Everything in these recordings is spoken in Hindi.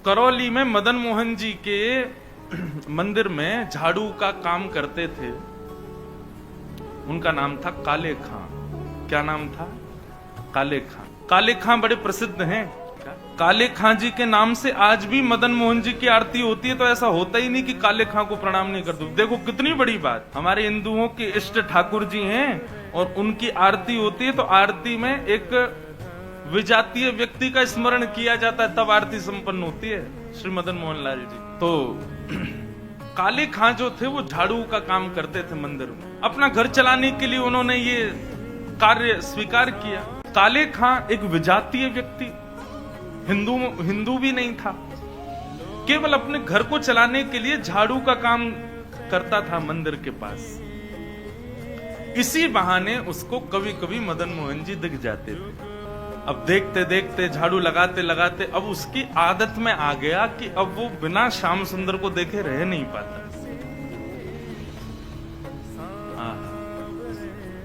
करौली में मदन मोहन जी के मंदिर में झाड़ू का काम करते थे। उनका नाम था काले खां। क्या नाम था? काले खां। काले खां बड़े प्रसिद्ध हैं। काले खां जी के नाम से आज भी मदन मोहन जी की आरती होती है। तो ऐसा होता ही नहीं कि काले खां को प्रणाम नहीं कर दो। देखो कितनी बड़ी बात, हमारे हिंदुओं के इष्ट ठाकुर जी हैं और उनकी आरती होती है। तो आरती में एक विजातीय व्यक्ति का स्मरण किया जाता है, तब आरती संपन्न होती है। श्री मदन मोहन लाल जी तो काले खां जो थे वो झाड़ू का काम करते थे मंदिर में। अपना घर चलाने के लिए उन्होंने ये कार्य स्वीकार किया। काले खां एक विजातीय व्यक्ति, हिंदू भी नहीं था, केवल अपने घर को चलाने के लिए झाड़ू का काम करता था मंदिर के पास। इसी बहाने उसको कभी कभी मदन मोहन जी दिख जाते थे। अब देखते देखते झाड़ू लगाते लगाते अब उसकी आदत में आ गया कि अब वो बिना श्याम सुंदर को देखे रह नहीं पाता।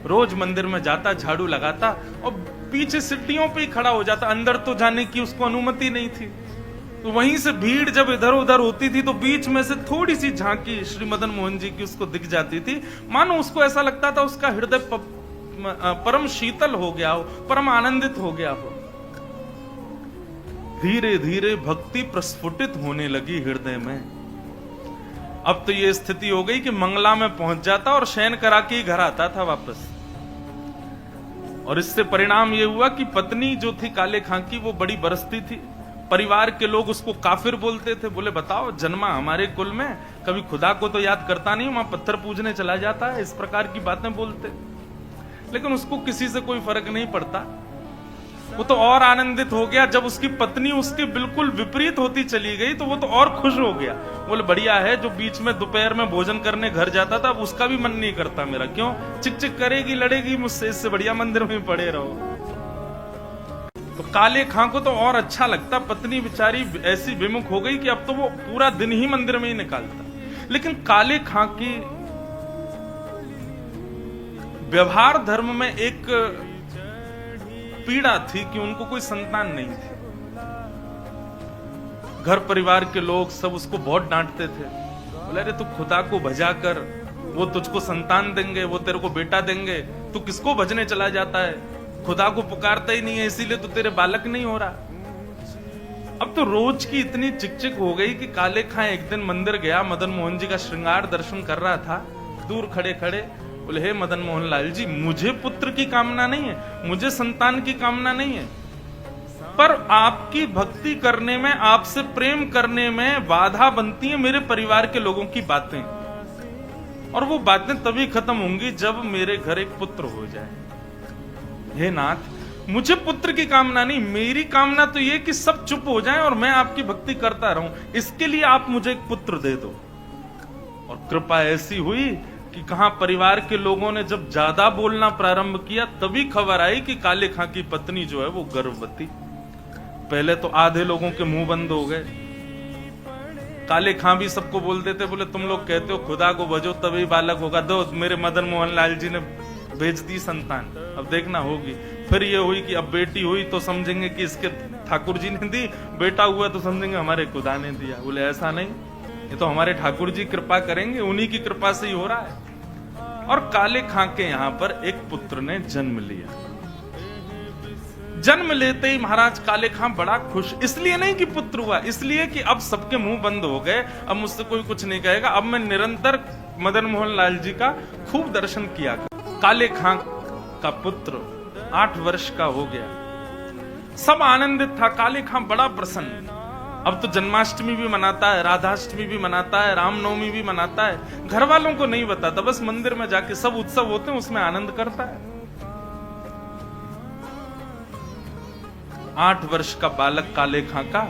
रोज मंदिर में जाता, झाड़ू लगाता और पीछे सीढ़ियों पे ही खड़ा हो जाता। अंदर तो जाने की उसको अनुमति नहीं थी। तो वहीं से भीड़ जब इधर उधर होती थी तो बीच में से थोड़ी सी झांकी श्री मदन मोहन जी की उसको दिख जाती थी। मानो उसको ऐसा लगता था उसका हृदय परम शीतल हो गया हो, परम आनंदित हो गया हो। धीरे धीरे भक्ति प्रस्फुटित होने लगी हृदय में। अब तो ये स्थिति हो गई कि मंगला में पहुंच जाता और शयन करा के ही घर आता था वापस। और इससे परिणाम ये हुआ कि पत्नी जो थी काले खां की वो बड़ी बरसती थी। परिवार के लोग उसको काफिर बोलते थे। बोले बताओ, जन्मा हमारे कुल में, कभी खुदा को तो याद करता नहीं, वहां पत्थर पूजने चला जाता है। इस प्रकार की बातें बोलते। लेकिन उसको किसी से कोई फर्क नहीं पड़ता। वो तो और आनंदित हो गया जब उसकी पत्नी उसके बिल्कुल विपरीत होती चली गई। तो वो तो और खुश हो गया। बोले बढ़िया है, जो बीच में दोपहर में भोजन करने घर जाता था अब उसका भी मन नहीं करता मेरा। क्यों? चिक चिक करेगी, लड़ेगी मुझसे, इससे बढ़िया मंदिर में पड़े रहो। तो काले खां को तो और अच्छा लगता। पत्नी बेचारी ऐसी विमुख हो गई कि अब तो वो पूरा दिन ही मंदिर में ही निकालता। लेकिन काले खां की व्यवहार धर्म में एक पीड़ा थी कि उनको कोई संतान नहीं थी। घर परिवार के लोग सब उसको बहुत डांटते थे। बोले अरे तू खुदा को भजा कर, वो तुझको संतान देंगे, वो तेरे को बेटा देंगे, तू किसको भजने चला जाता है? खुदा को पुकारता ही नहीं है, इसीलिए तो तेरे बालक नहीं हो रहा। अब तो रोज की इतनी चिकचिक हो गई कि काले खां एक दिन मंदिर गया, मदन मोहन जी का श्रृंगार दर्शन कर रहा था। दूर खड़े खड़े बोले हे मदन मोहन लाल जी, मुझे पुत्र की कामना नहीं है, मुझे संतान की कामना नहीं है, पर आपकी भक्ति करने में, आपसे प्रेम करने में बाधा बनती है मेरे परिवार के लोगों की बातें। और वो बातें तभी खत्म होंगी जब मेरे घर एक पुत्र हो जाए। हे नाथ, मुझे पुत्र की कामना नहीं, मेरी कामना तो ये कि सब चुप हो जाएं और मैं आपकी भक्ति करता रहूं। इसके लिए आप मुझे एक पुत्र दे दो। और कृपा ऐसी हुई कि कहां परिवार के लोगों ने जब ज्यादा बोलना प्रारंभ किया तभी खबर आई कि काले खां की पत्नी जो है वो गर्भवती। पहले तो आधे लोगों के मुंह बंद हो गए। काले खां भी सबको बोल देते, बोले तुम लोग कहते हो खुदा को भजो तभी बालक होगा, दो मेरे मदन मोहन लाल जी ने भेज दी संतान, अब देखना होगी। फिर ये हुई कि अब बेटी हुई तो समझेंगे कि इसके ठाकुर जी ने दी, बेटा हुआ तो समझेंगे हमारे खुदा ने दिया। बोले ऐसा नहीं, ये तो हमारे ठाकुर जी कृपा करेंगे, उन्हीं की कृपा से ही हो रहा है। और काले खां के यहां पर एक पुत्र ने जन्म लिया। जन्म लेते ही महाराज काले खां बड़ा खुश, इसलिए नहीं कि पुत्र हुआ, इसलिए कि अब सबके मुंह बंद हो गए, अब मुझसे कोई कुछ नहीं कहेगा, अब मैं निरंतर मदन मोहन लाल जी का खूब दर्शन किया कर। काले खां का पुत्र 8 वर्ष का हो गया। सब आनंदित था, काले खां बड़ा प्रसन्न। अब तो जन्माष्टमी भी मनाता है, राधाष्टमी भी मनाता है, रामनवमी भी मनाता है। घर वालों को नहीं बताता, बस मंदिर में जाके सब उत्सव होते हैं उसमें आनंद करता है। 8 वर्ष का बालक काले खां का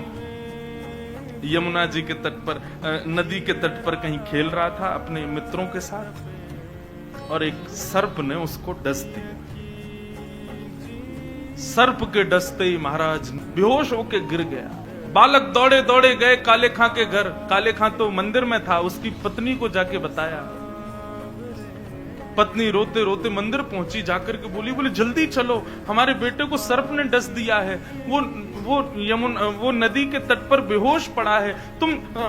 यमुना जी के तट पर, नदी के तट पर कहीं खेल रहा था अपने मित्रों के साथ और एक सर्प ने उसको डस दिया। सर्प के डसते ही महाराज बेहोश होके गिर गया। बालक दौड़े दौड़े गए काले खां के घर। काले खां तो मंदिर में था, उसकी पत्नी को जाके बताया। पत्नी रोते रोते मंदिर पहुंची, जाकर के बोली, बोले जल्दी चलो, हमारे बेटे को सर्प ने डस दिया है, वो वो नदी के तट पर बेहोश पड़ा है,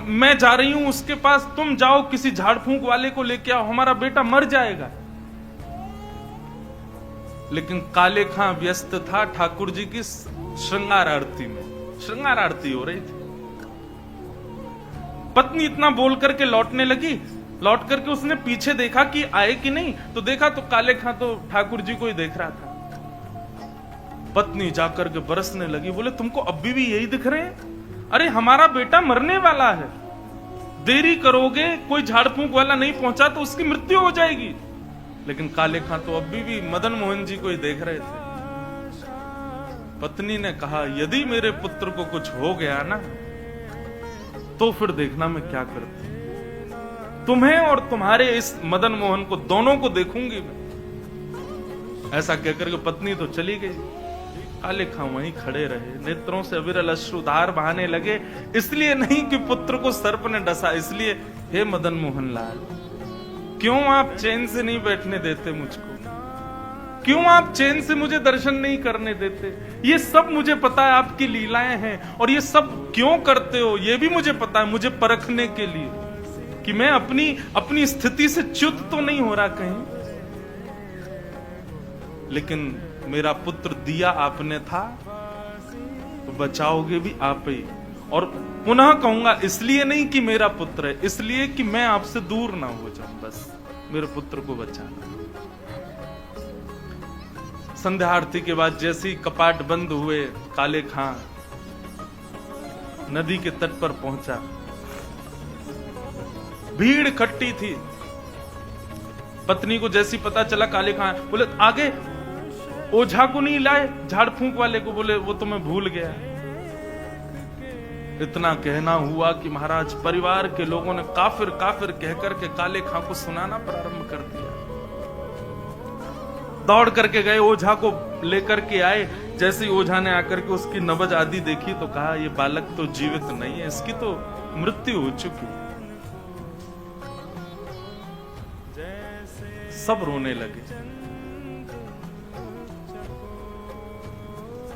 मैं जा रही हूं उसके पास, तुम जाओ किसी झाड़ फूंक वाले को लेके आओ, हमारा बेटा मर जाएगा। लेकिन काले खां व्यस्त था ठाकुर जी की श्रृंगार आरती में, श्रृंगार आरती हो रही थी। पत्नी इतना बोल करके लौटने लगी, लौट करके उसने पीछे देखा कि आए कि नहीं, तो देखा तो काले खां तो ठाकुर जी को ही देख रहा था। पत्नी जाकर के बरसने लगी, बोले तुमको अभी भी यही दिख रहे हैं? अरे हमारा बेटा मरने वाला है, देरी करोगे, कोई झाड़ फूंक वाला नहीं पहुंचा तो उसकी मृत्यु हो जाएगी। लेकिन काले खां तो अभी भी मदन मोहन जी को ही देख रहे थे। पत्नी ने कहा, यदि मेरे पुत्र को कुछ हो गया ना, तो फिर देखना मैं क्या करती, तुम्हें और तुम्हारे इस मदन मोहन को दोनों को देखूंगी मैं। ऐसा कहकर के पत्नी तो चली गई। काले खां वहीं खड़े रहे, नेत्रों से अविरल अश्रुधार बहाने लगे, इसलिए नहीं कि पुत्र को सर्प ने डसा, इसलिए हे मदन मोहन लाल, क्यों आप चैन से नहीं बैठने देते मुझको? क्यों आप चैन से मुझे दर्शन नहीं करने देते? ये सब मुझे पता है आपकी लीलाएं हैं, और ये सब क्यों करते हो ये भी मुझे पता है, मुझे परखने के लिए कि मैं अपनी स्थिति से च्युत तो नहीं हो रहा कहीं। लेकिन मेरा पुत्र दिया आपने था, तो बचाओगे भी आप ही। और पुनः कहूंगा, इसलिए नहीं कि मेरा पुत्र है, इसलिए कि मैं आपसे दूर ना हो जाऊं, बस मेरे पुत्र को बचाना। संध्या आरती के बाद जैसे ही कपाट बंद हुए, काले खां नदी के तट पर पहुंचा। भीड़ इकट्ठी थी। पत्नी को जैसी पता चला, काले खां बोले आगे ओझा को नहीं लाए, झाड़ फूंक वाले को, बोले वो तो मैं भूल गया। इतना कहना हुआ कि महाराज परिवार के लोगों ने काफिर काफिर कहकर के काले खां को सुनाना प्रारंभ कर दिया। दौड़ करके गए, ओझा को लेकर के आए। जैसे ही ओझा ने आकर के उसकी नब्ज आदि देखी तो कहा, ये बालक तो जीवित नहीं है, इसकी तो मृत्यु हो चुकी। सब रोने लगे।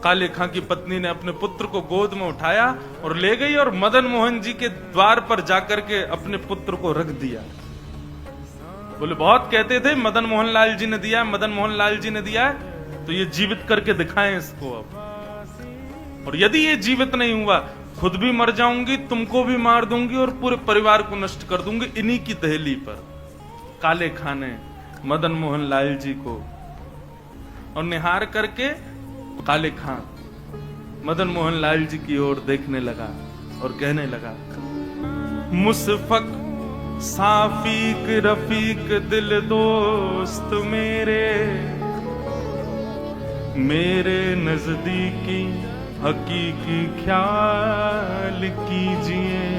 काले खां की पत्नी ने अपने पुत्र को गोद में उठाया और ले गई, और मदन मोहन जी के द्वार पर जाकर के अपने पुत्र को रख दिया। बोले बहुत कहते थे मदन मोहन लाल जी ने दिया, मदन मोहन लाल जी ने दिया, तो ये जीवित करके दिखाएं इसको अब। और यदि ये जीवित नहीं हुआ, खुद भी मर जाऊंगी, तुमको भी मार दूंगी और पूरे परिवार को नष्ट कर दूंगी इन्हीं की दहली पर। काले खां ने मदन मोहन लाल जी को और निहार करके काले खां मदन मोहन लाल जी की ओर देखने लगा और कहने लगा, मुसफक साफीक रफीक दिल दोस्त मेरे नजदीकी हकीकी ख्याल कीजिए।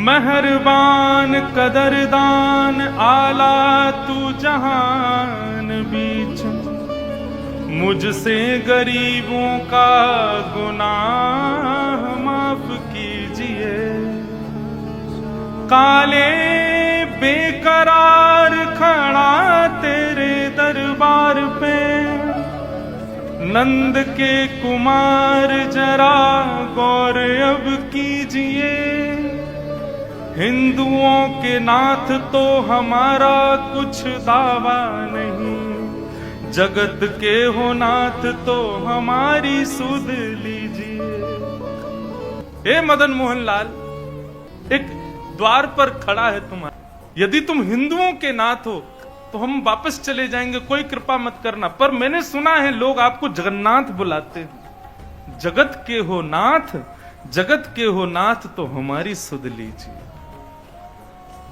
मेहरबान कदरदान आला तू जहान बीच, मुझसे गरीबों का गुनाह माफ कीजिए। काले बेकरार खड़ा तेरे दरबार पे, नंद के कुमार जरा गौर अब कीजिए। हिंदुओं के नाथ तो हमारा कुछ दावा नहीं, जगत के हो नाथ तो हमारी सुध लीजिए। हे मदन मोहन लाल, एक द्वार पर खड़ा है तुम्हारा, यदि तुम हिंदुओं के नाथ हो तो हम वापस चले जाएंगे, कोई कृपा मत करना। पर मैंने सुना है लोग आपको जगन्नाथ बुलाते हैं। जगत के हो नाथ, जगत के हो नाथ तो हमारी सुध लीजिए।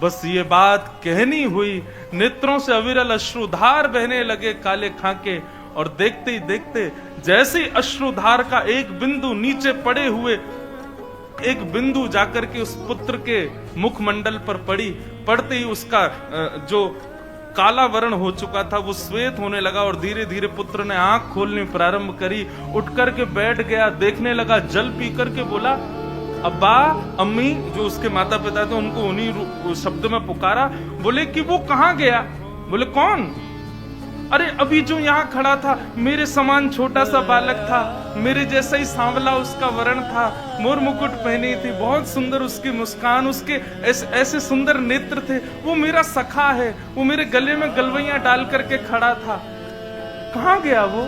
बस ये बात कहनी हुई, नेत्रों से अविरल अश्रुधार बहने लगे काले खां के, और देखते ही देखते जैसे ही अश्रुधार का एक बिंदु नीचे पड़े हुए, एक बिंदु जाकर के उस पुत्र के मुखमंडल पर पड़ी, पड़ते ही उसका जो काला वर्ण हो चुका था वो श्वेत होने लगा, और धीरे धीरे पुत्र ने आंख खोलनी प्रारंभ करी। उठ करके बैठ गया, देखने लगा, जल पी करके बोला, अब्बा अम्मी, जो उसके माता पिता थे उनको उन्हीं शब्द में पुकारा। बोले कि वो कहां गया? बोले कौन? अरे अभी जो यहाँ खड़ा था मेरे समान छोटा सा बालक था, मेरे जैसा ही सांवला उसका वर्ण था, मोर मुकुट पहनी थी, बहुत सुंदर उसकी मुस्कान, उसके ऐसे सुंदर नेत्र थे, वो मेरा सखा है, वो मेरे गले में गलवैयां डाल करके खड़ा था, कहाँ गया वो?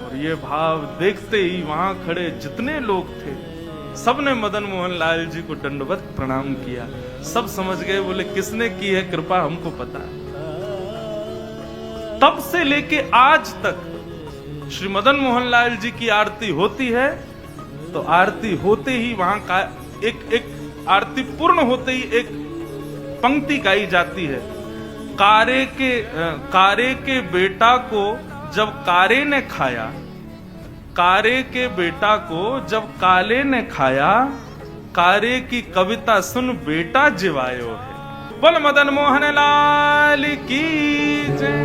और ये भाव देखते ही वहां खड़े जितने लोग थे सबने मदन मोहन लाल जी को दंडवत प्रणाम किया। सब समझ गए, बोले किसने की है कृपा हमको पता है। तब से लेके आज तक श्री मदन मोहन लाल जी की आरती होती है तो आरती होते ही वहां का एक आरती पूर्ण होते ही एक पंक्ति गाई जाती है। कारे के बेटा को जब कारे ने खाया, कारे के बेटा को जब काले ने खाया, कारे की कविता सुन बेटा जिवायो है। बोल मदन मोहन लाल की जय।